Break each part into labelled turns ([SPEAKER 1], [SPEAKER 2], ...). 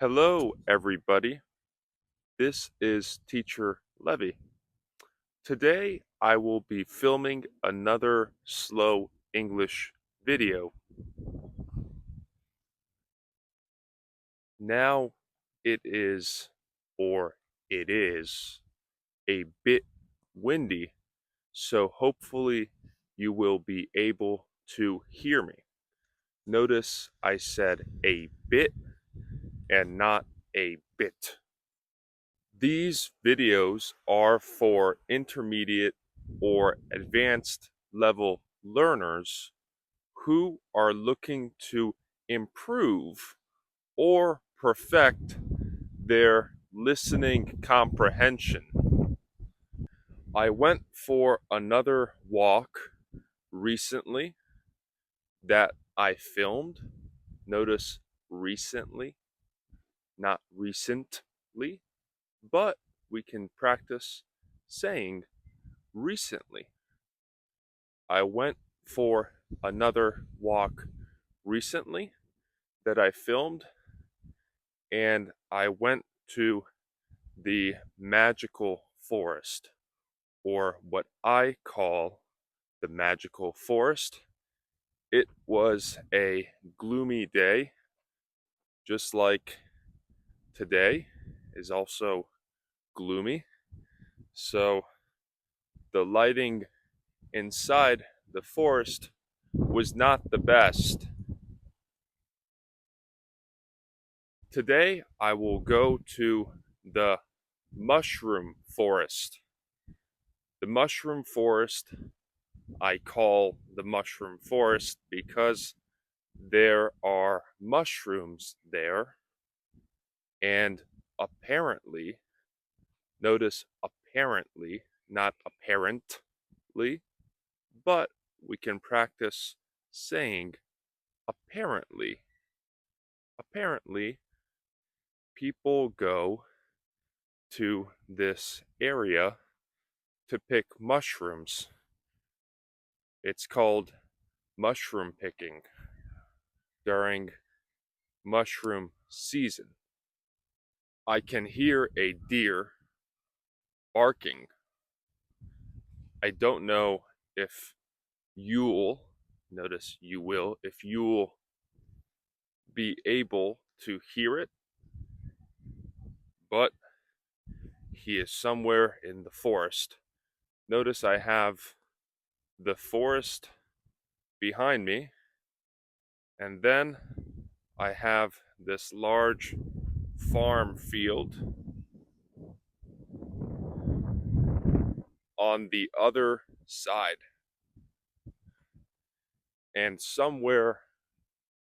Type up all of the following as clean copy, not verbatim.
[SPEAKER 1] Hello, everybody. This is Teacher Levy. Today, I will be filming another slow English video. Now, it is, or it is, a bit windy, so hopefully you will be able to hear me. Notice I said a bit and not a bit. These videos are for intermediate or advanced level learners who are looking to improve or perfect their listening comprehension. I went for another walk recently that I filmed. Notice recently, not recently, but we can practice saying recently. I went for another walk recently that I filmed, and I went to the magical forest, or what I call the magical forest. It was a gloomy day, just like today is also gloomy. So the lighting inside the forest was not the best. Today I will go to the mushroom forest. The mushroom forest I call the mushroom forest because there are mushrooms there, and apparently, notice apparently, not apparently, but we can practice saying apparently. Apparently, people go to this area to pick mushrooms. It's called mushroom picking during mushroom season. I can hear a deer barking. I don't know if you'll, notice you will, if you'll be able to hear it, but he is somewhere in the forest. Notice I have the forest behind me, and then I have this large farm field on the other side. And somewhere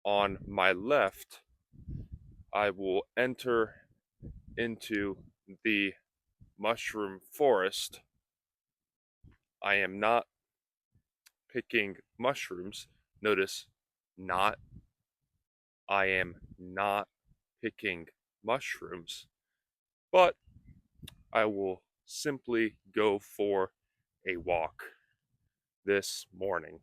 [SPEAKER 1] on my left, I will enter into the mushroom forest. I am not picking mushrooms. Notice not. I am not picking mushrooms, but I will simply go for a walk this morning.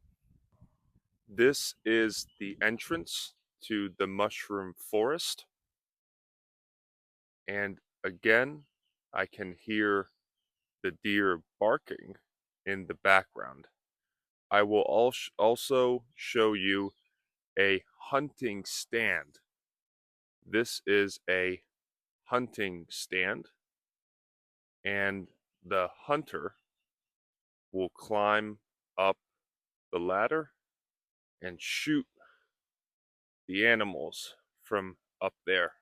[SPEAKER 1] This is the entrance to the mushroom forest, and again, I can hear the deer barking in the background. I will also show you a hunting stand. This is a hunting stand, and the hunter will climb up the ladder and shoot the animals from up there.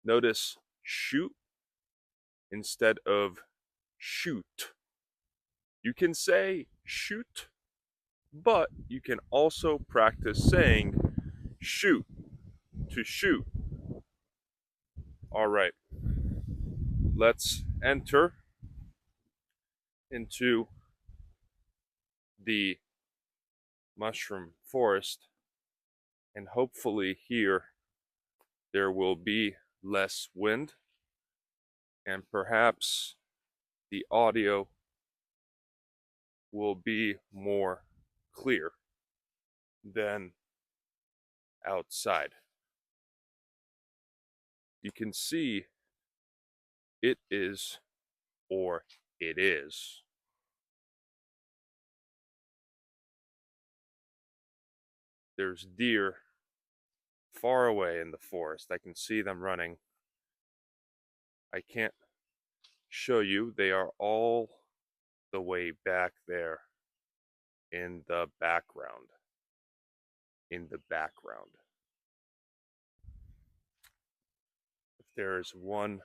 [SPEAKER 1] Notice shoot instead of shoot. You can say shoot, but you can also practice saying shoot to shoot. All right, let's enter into the mushroom forest, and hopefully here there will be less wind, and perhaps the audio will be more clear than outside. you can see it is, or it is. There's deer far away in the forest. I can see them running. I can't show you. They are all the way back there in the background. In the background. If there is one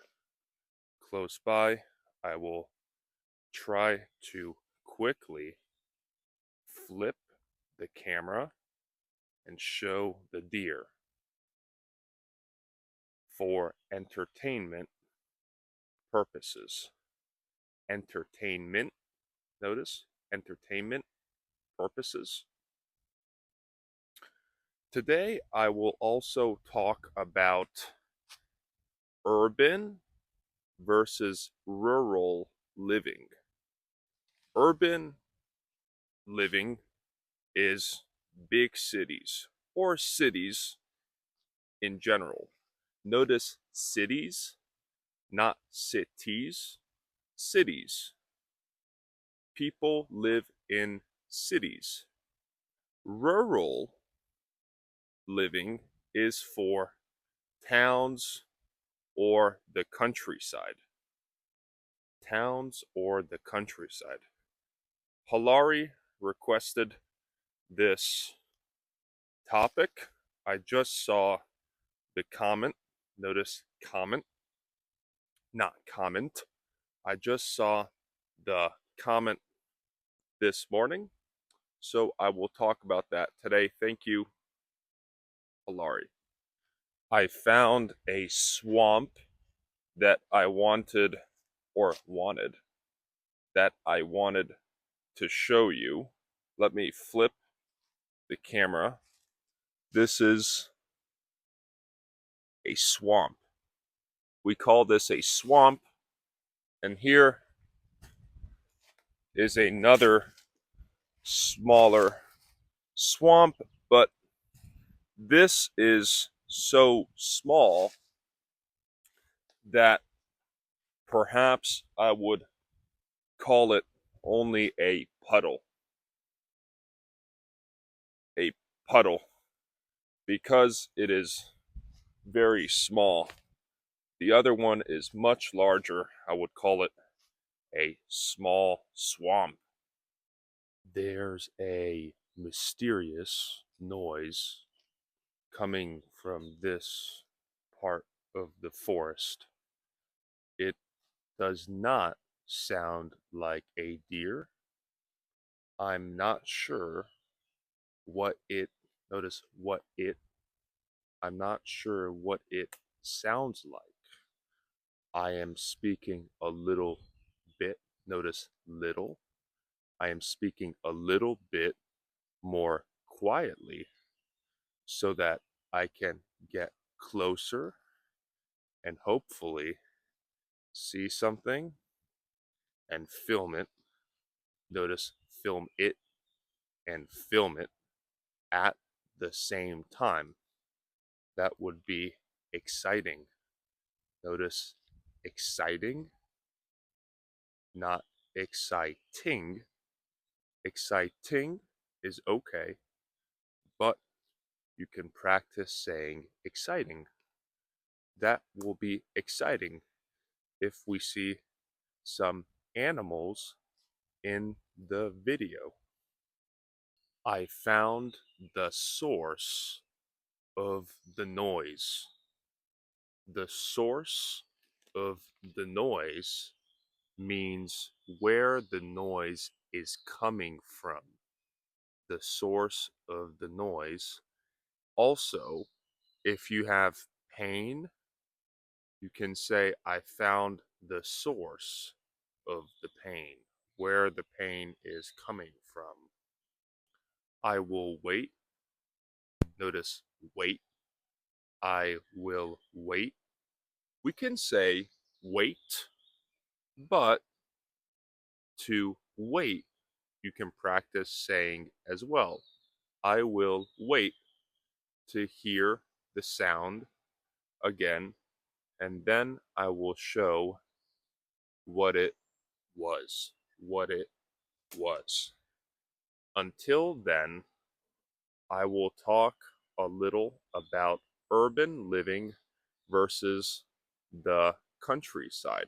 [SPEAKER 1] close by, I will try to quickly flip the camera and show the deer for entertainment purposes. Entertainment, notice, entertainment purposes. Today I will also talk about urban versus rural living. Urban living is big cities or cities in general. Notice cities, not cities, cities. People live in cities. Rural living is for towns or the countryside. Towns or the countryside. Hilary requested this topic. I just saw the comment. Notice comment, not comment. I just saw the comment this morning, so I will talk about that today. Thank you, Hilary. I found a swamp that I wanted to show you. Let me flip the camera. This is a swamp. We call this a swamp, and here is another smaller swamp, but this is so small that perhaps I would call it only a puddle. A puddle, because it is very small. The other one is much larger. I would call it a small swamp. There's a mysterious noise coming from this part of the forest. It does not sound like a deer. I'm not sure what it, notice what it, I'm not sure what it sounds like. I am speaking a little bit, notice little. I am speaking a little bit more quietly so that I can get closer and hopefully see something and film it. Notice film it and film it at the same time. That would be exciting. Notice exciting, not exciting. Exciting is okay, but you can practice saying exciting. That will be exciting if we see some animals in the video. I found the source of the noise. The source of the noise means where the noise is coming from. The source of the noise. Also, if you have pain, you can say, I found the source of the pain, where the pain is coming from. I will wait. Notice wait. I will wait. We can say wait, but to wait, you can practice saying as well. I will wait to hear the sound again and then I will show what it was. What it was. Until then, I will talk a little about urban living versus the countryside.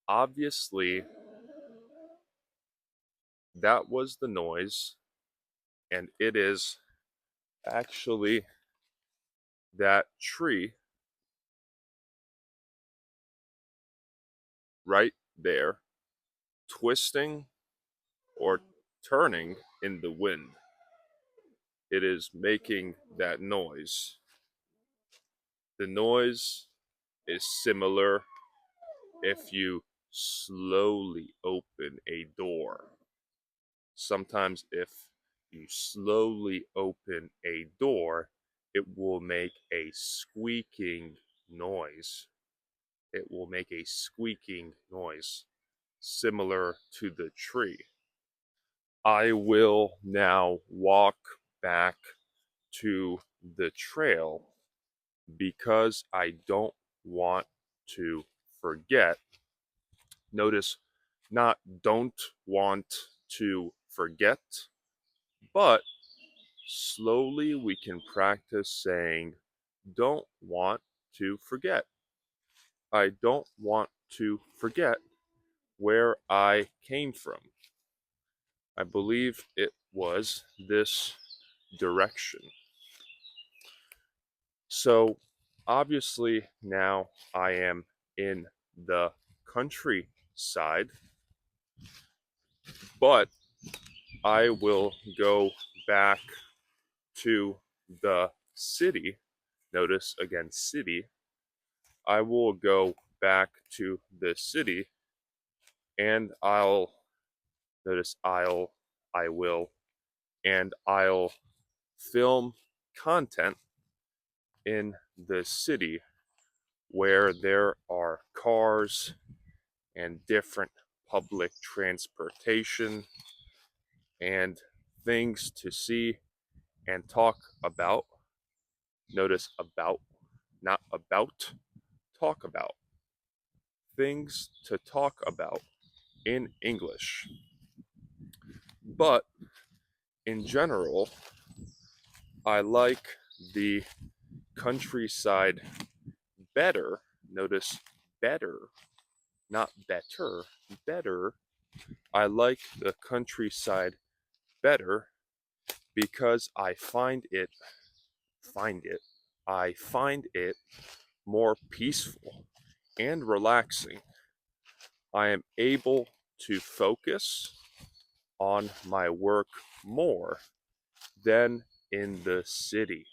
[SPEAKER 1] Obviously, that was the noise, and it is actually that tree right there twisting or turning in the wind. It is making that noise. The noise is similar if you slowly open a door. Sometimes, if you slowly open a door, it will make a squeaking noise. It will make a squeaking noise similar to the tree. I will now walk back to the trail because I don't want to forget. Notice, not don't want to forget, but slowly we can practice saying don't want to forget. I don't want to forget where I came from. I believe it was this direction. So obviously now I am in the countryside, but I will go back to the city. Notice again, city. I will go back to the city and I will, and I'll film content in the city where there are cars and different public transportation and things to see and talk about. Notice about, not about, talk about. Things to talk about in English. But in general, I like the countryside better. Notice better, not better, better. I like the countryside better because I find it more peaceful and relaxing. I am able to focus on my work more than in the city,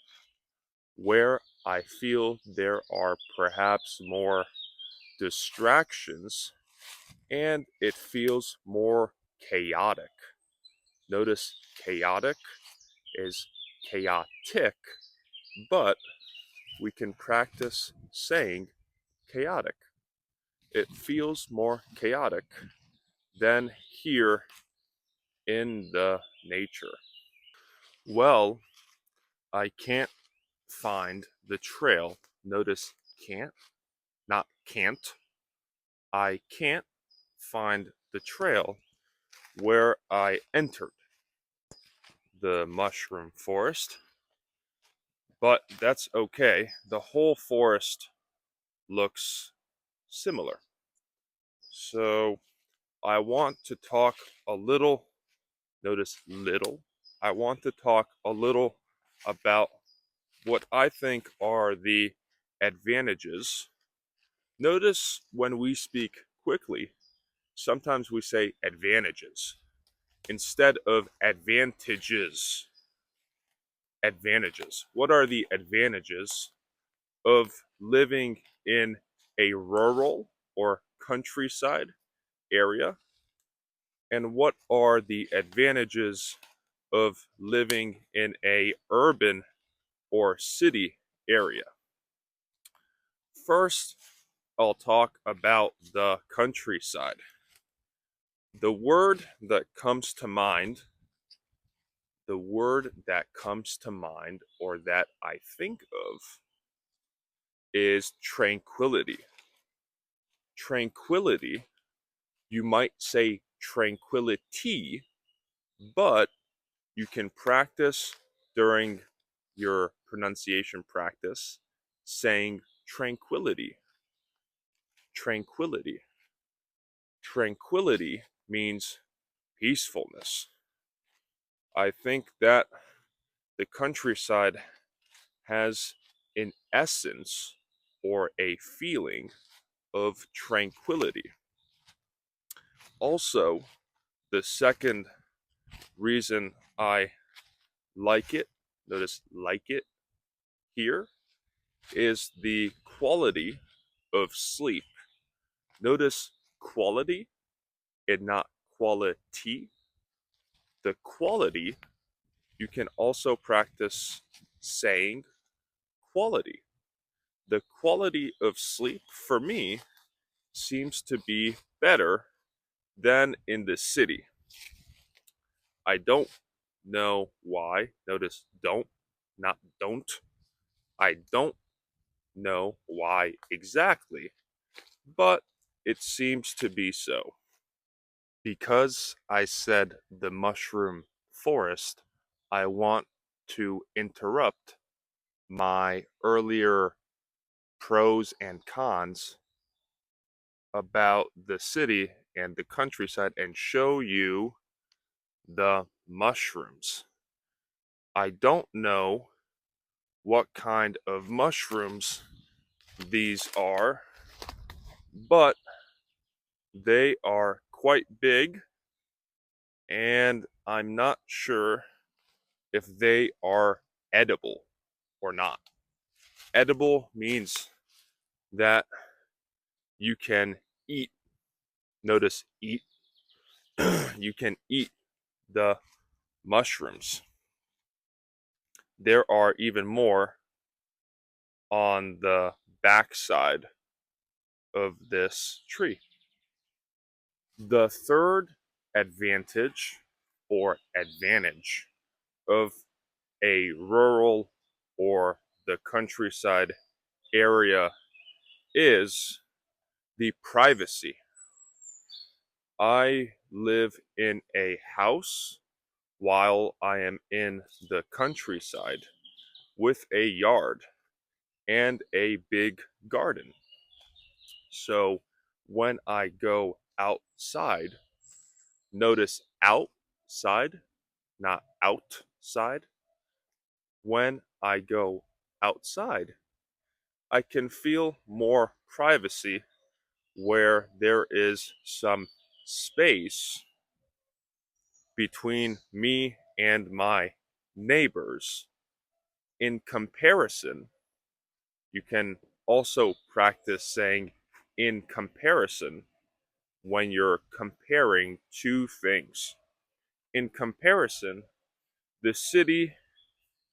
[SPEAKER 1] where I feel there are perhaps more distractions and it feels more chaotic. Notice chaotic is chaotic, but we can practice saying chaotic. It feels more chaotic than here in the nature. Well, I can't find the trail. Notice can't, not can't. I can't find the trail where I entered the mushroom forest, but that's okay. The whole forest looks similar. So I want to talk a little, notice little. I want to talk a little about what I think are the advantages. Notice when we speak quickly, sometimes we say advantages instead of advantages. Advantages. What are the advantages of living in a rural or countryside area? And what are the advantages of living in a urban or city area? First, I'll talk about the countryside. The word that comes to mind, the word that comes to mind or that I think of is tranquility. Tranquility, you might say tranquility, but you can practice during your pronunciation practice saying tranquility. Tranquility. Tranquility means peacefulness. I think that the countryside has an essence or a feeling of tranquility. Also, the second reason I like it, notice like it here, is the quality of sleep. Notice quality and not quality. The quality, you can also practice saying quality. The quality of sleep for me seems to be better than in the city. I don't know why. Notice don't, not don't. I don't know why exactly, but it seems to be so. Because I said the mushroom forest, I want to interrupt my earlier pros and cons about the city and the countryside and show you the mushrooms. I don't know what kind of mushrooms these are, but they are quite big, and I'm not sure if they are edible or not. Edible means that you can eat. Notice eat. You can eat the mushrooms. There are even more on the backside of this tree. The third advantage or advantage of a rural or the countryside area is the privacy. I live in a house while I am in the countryside with a yard and a big garden. So when I go outside, notice outside, not outside. When I go outside, I can feel more privacy where there is some space between me and my neighbors. In comparison, you can also practice saying in comparison when you're comparing two things. In comparison, the city,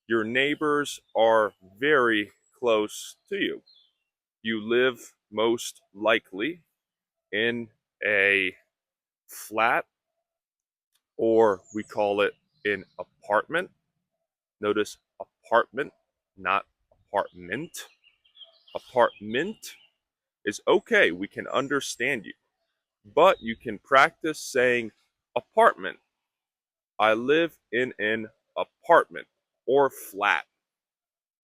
[SPEAKER 1] your neighbors are very close to you. You live most likely in a flat, or we call it an apartment. Notice apartment, not apartment. Apartment is okay, we can understand you, but you can practice saying apartment. I live in an apartment or flat.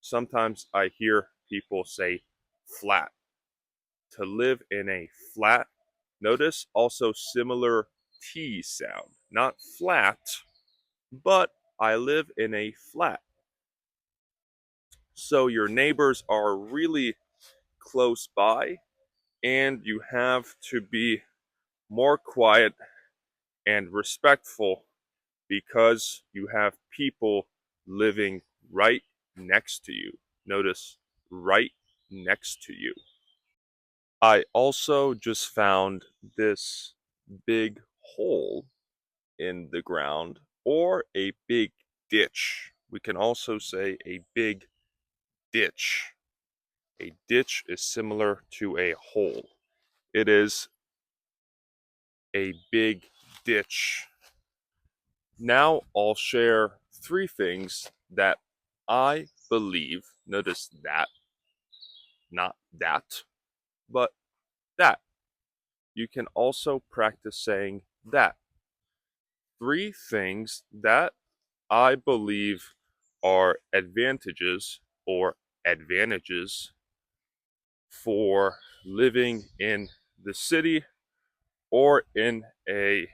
[SPEAKER 1] Sometimes I hear people say flat. To live in a flat, notice also similar T sound, not flat, but I live in a flat. So your neighbors are really close by, and you have to be more quiet and respectful because you have people living right next to you. Notice right next to you. I also just found this big hole in the ground or a big ditch. We can also say a big ditch. A ditch is similar to a hole. It is a big ditch. Now I'll share three things that I believe, notice that, not that, but that. You can also practice saying that. Three things that I believe are advantages for living in the city or in a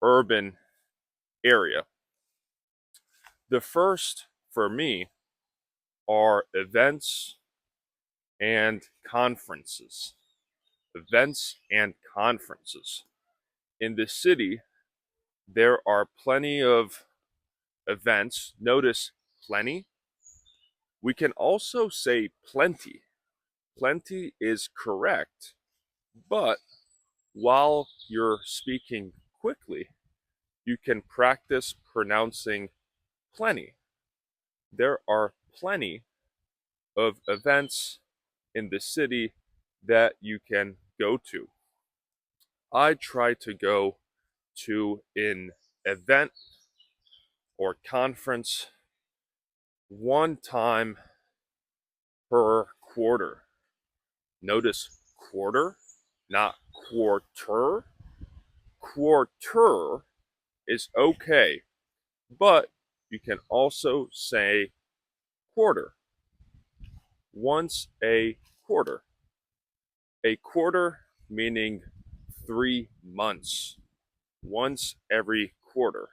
[SPEAKER 1] urban area. The first for me are events and conferences. Events and conferences. In the city, there are plenty of events. Notice plenty. We can also say plenty. Plenty is correct, but while you're speaking quickly, you can practice pronouncing plenty. There are plenty of events in the city that you can go to. I try to go to an event or conference one time per quarter. Notice quarter, not quarter. Quarter is okay, but you can also say quarter. Once a quarter. A quarter meaning 3 months. Once every quarter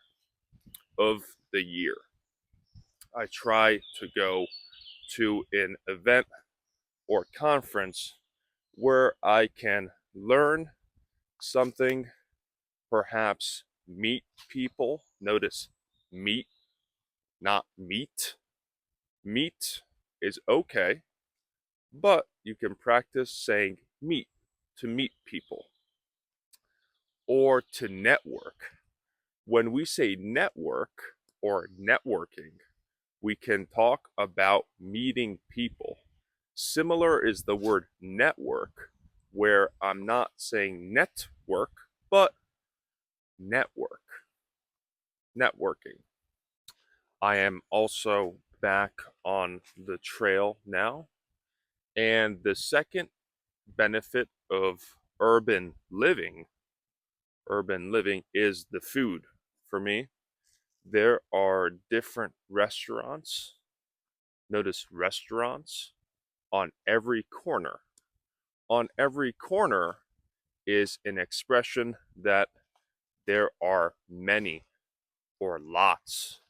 [SPEAKER 1] of the year. I try to go to an event or conference where I can learn something, perhaps meet people. Notice meet, not meet. Meet is okay, but you can practice saying meet to meet people or to network. When we say network or networking, we can talk about meeting people. Similar is the word network, where I'm not saying network, but network. Networking. I am also back on the trail now. And the second benefit of urban living is the food for me. There are different restaurants. Notice restaurants on every corner. On every corner is an expression that there are many or lots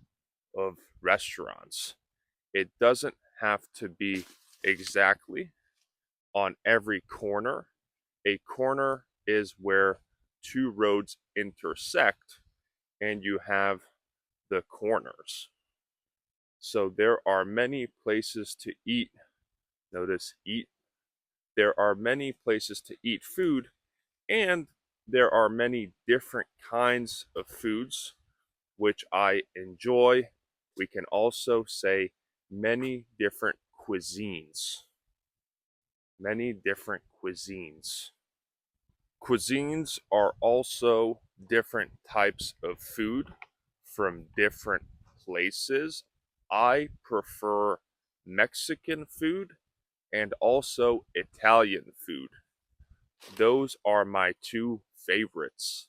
[SPEAKER 1] of restaurants. It doesn't have to be exactly on every corner. A corner is where two roads intersect and you have the corners. So there are many places to eat. Notice eat. There are many places to eat food, and there are many different kinds of foods which I enjoy. We can also say many different cuisines. Many different cuisines. Cuisines are also different types of food from different places. I prefer Mexican food and also Italian food. Those are my two favorites.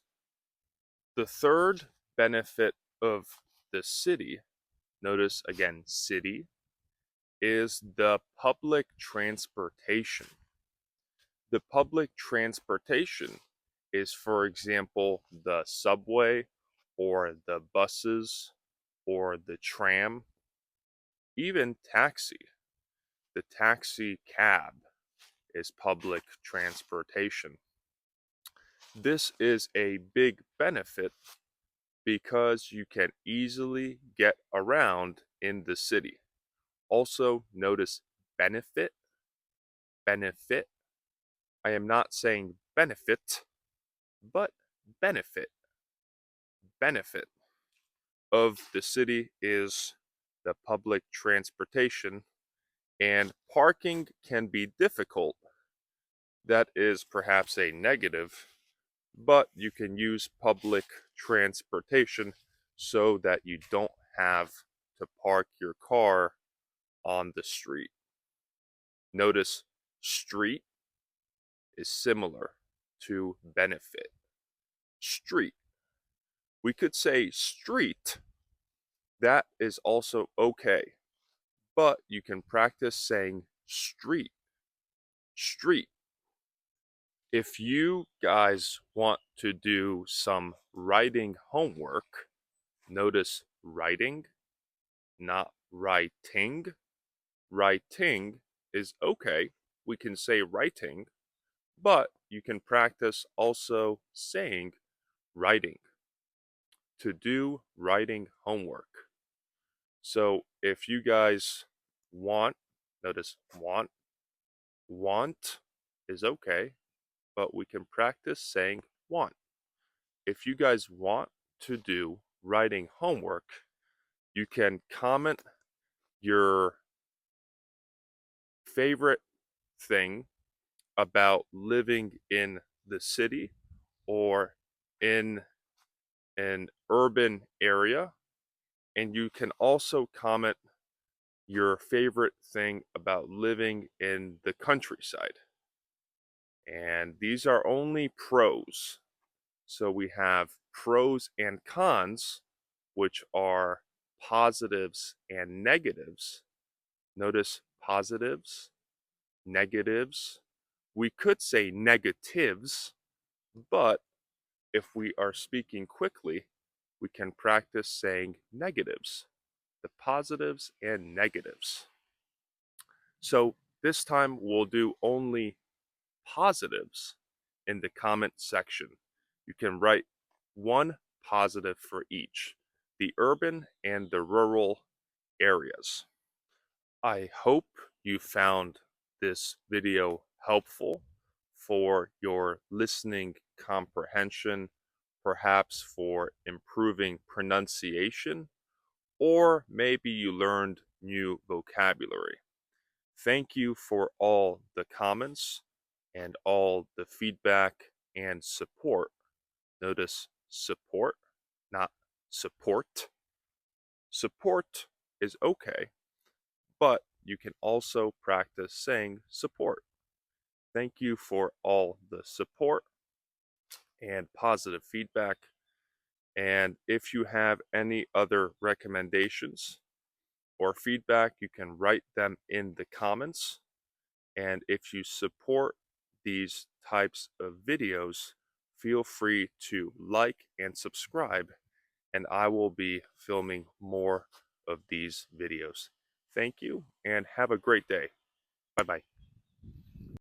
[SPEAKER 1] The third benefit of the city, notice again, city, is the public transportation. The public transportation is, for example, the subway or the buses or the tram, even taxi. The taxi cab is public transportation. This is a big benefit because you can easily get around in the city. Also, notice benefit. Benefit. I am not saying benefit, but benefit. Benefit of the city is the public transportation, and parking can be difficult. That is perhaps a negative, but you can use public transportation so that you don't have to park your car on the street. Notice street is similar to benefit. Street. We could say street. That is also okay, but you can practice saying street. Street. If you guys want to do some writing homework, notice writing, not writing. Writing is okay. We can say writing, but you can practice also saying writing to do writing homework. So if you guys want, notice want is okay, but we can practice saying want. If you guys want to do writing homework, you can comment your favorite thing about living in the city or in an urban area. And you can also comment your favorite thing about living in the countryside. And these are only pros. So we have pros and cons, which are positives and negatives. Notice positives, negatives. We could say negatives, but if we are speaking quickly, we can practice saying negatives, the positives and negatives. So this time we'll do only positives in the comment section. You can write one positive for each, the urban and the rural areas. I hope you found this video helpful for your listening comprehension, perhaps for improving pronunciation, or maybe you learned new vocabulary. Thank you for all the comments and all the feedback and support. Notice support, not support. Support is okay, but you can also practice saying support. Thank you for all the support and positive feedback. And if you have any other recommendations or feedback, you can write them in the comments. And if you support these types of videos, feel free to like and subscribe, and I will be filming more of these videos. Thank you and have a great day. Bye bye.